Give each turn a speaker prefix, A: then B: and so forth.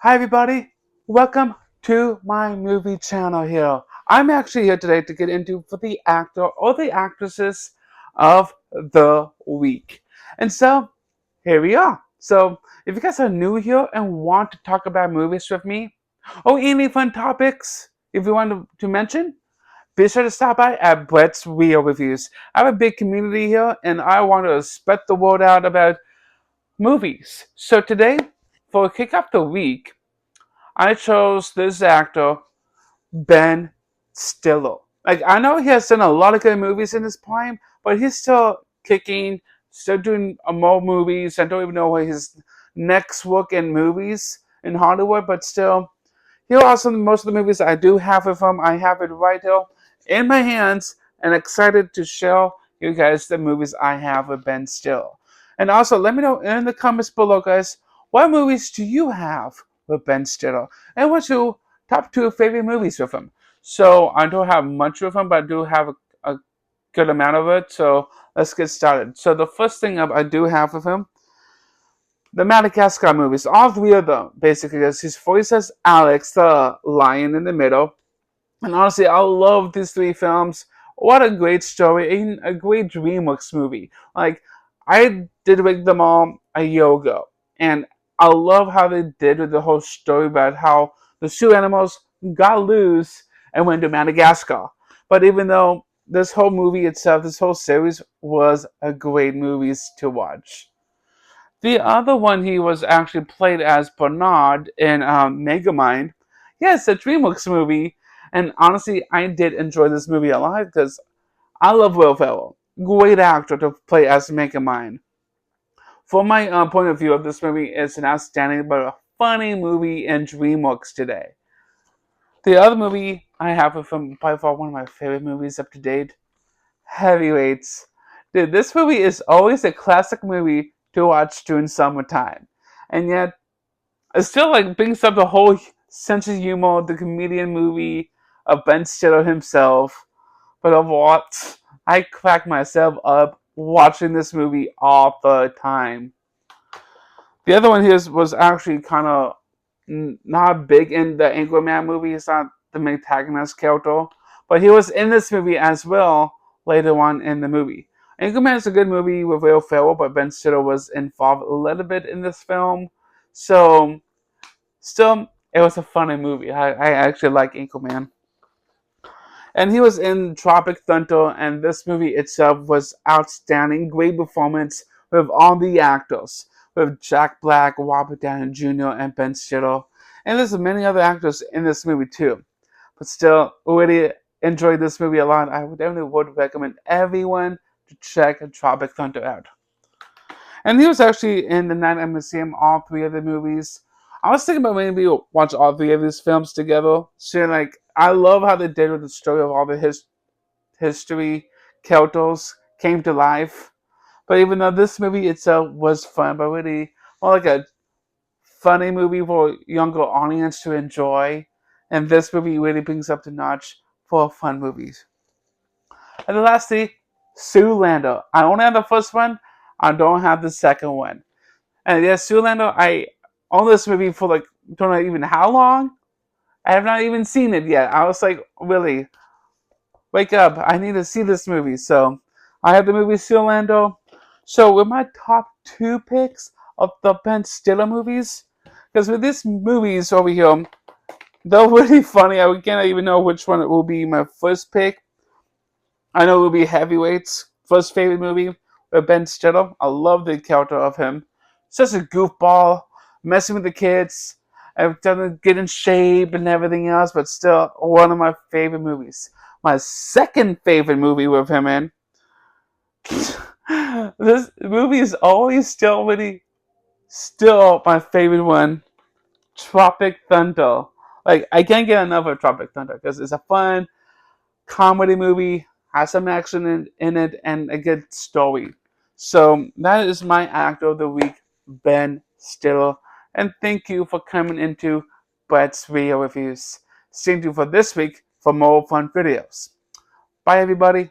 A: Hi everybody, welcome to my movie channel here. I'm actually here today to get into for the actor or the actresses of the week. And so, here we are. So, if you guys are new here and want to talk about movies with me, or any fun topics if you want to mention, be sure to stop by at Brett's Real Reviews. I have a big community here and I want to spread the word out about movies. So today, for kick off the week, I chose this actor, Ben Stiller. Like, I know he has done a lot of good movies in his prime, but he's still kicking, still doing more movies. I don't even know what his next work in movies in Hollywood, but still, here are some most of the movies I do have with him. I have it right here in my hands and excited to show you guys the movies I have with Ben Stiller. And also, let me know in the comments below, guys, what movies do you have with Ben Stiller? And what's your top two favorite movies with him? So, I don't have much with him, but I do have a good amount of it. So, let's get started. So, the first thing I do have with him, the Madagascar movies, all three of them, basically, is his voice as Alex, the lion in the middle. And honestly, I love these three films. What a great story and a great DreamWorks movie. Like, I did rate them all a year ago. And I love how they did with the whole story about how the two animals got loose and went to Madagascar. But even though this whole movie itself, this whole series was a great movie to watch. The other one he was actually played as Bernard in Megamind. Yes, a DreamWorks movie. And honestly, I did enjoy this movie a lot because I love Will Ferrell. Great actor to play as Megamind. From my point of view of this movie, it's an outstanding but a funny movie in DreamWorks today. The other movie I have with him, by far one of my favorite movies up to date, Heavyweights. Dude, this movie is always a classic movie to watch during summertime. And yet, it still like brings up the whole sense of humor, the comedian movie of Ben Stiller himself. But of what? I crack myself up watching this movie all the time. The other one here was actually kind of not big in the Anchorman movie. He's not the main antagonist character, but he was in this movie as well later on in the movie. Anchorman is a good movie with Will Ferrell, but Ben Stiller was involved a little bit in this film, so still, it was a funny movie. I actually like Anchorman. And he was in Tropic Thunder, and this movie itself was outstanding. Great performance with all the actors, with Jack Black, Robert Downey Jr., and Ben Stiller. And there's many other actors in this movie too. But still, really enjoyed this movie a lot. I would definitely would recommend everyone to check Tropic Thunder out. And he was actually in the Night at the Museum, all three of the movies. I was thinking about maybe watch all three of these films together. So, like, I love how they did with the story of all the history characters came to life. But even though this movie itself was fun, but really more like a funny movie for a younger audience to enjoy, and this movie really brings up the notch for fun movies. And the lastly, Zoolander. I only have the first one. I don't have the second one. And yes, Zoolander, I own this movie for like, don't know even how long. I have not even seen it yet. I was like, really, wake up. I need to see this movie. So I have the movie Zoolander. So with my top two picks of the Ben Stiller movies, because with these movies over here, they're really funny. I can't even know which one it will be my first pick. I know it will be Heavyweights, first favorite movie with Ben Stiller. I love the character of him. Such a goofball, messing with the kids, and trying to get in shape and everything else, but still one of my favorite movies. My second favorite movie with him in. This movie is always still really, still my favorite one. Tropic Thunder. Like, I can't get enough of Tropic Thunder because it's a fun comedy movie, has some action in it, and a good story. So that is my actor of the week, Ben Stiller. And thank you for coming into Brett's Video Reviews. Stay tuned for this week for more fun videos. Bye, everybody.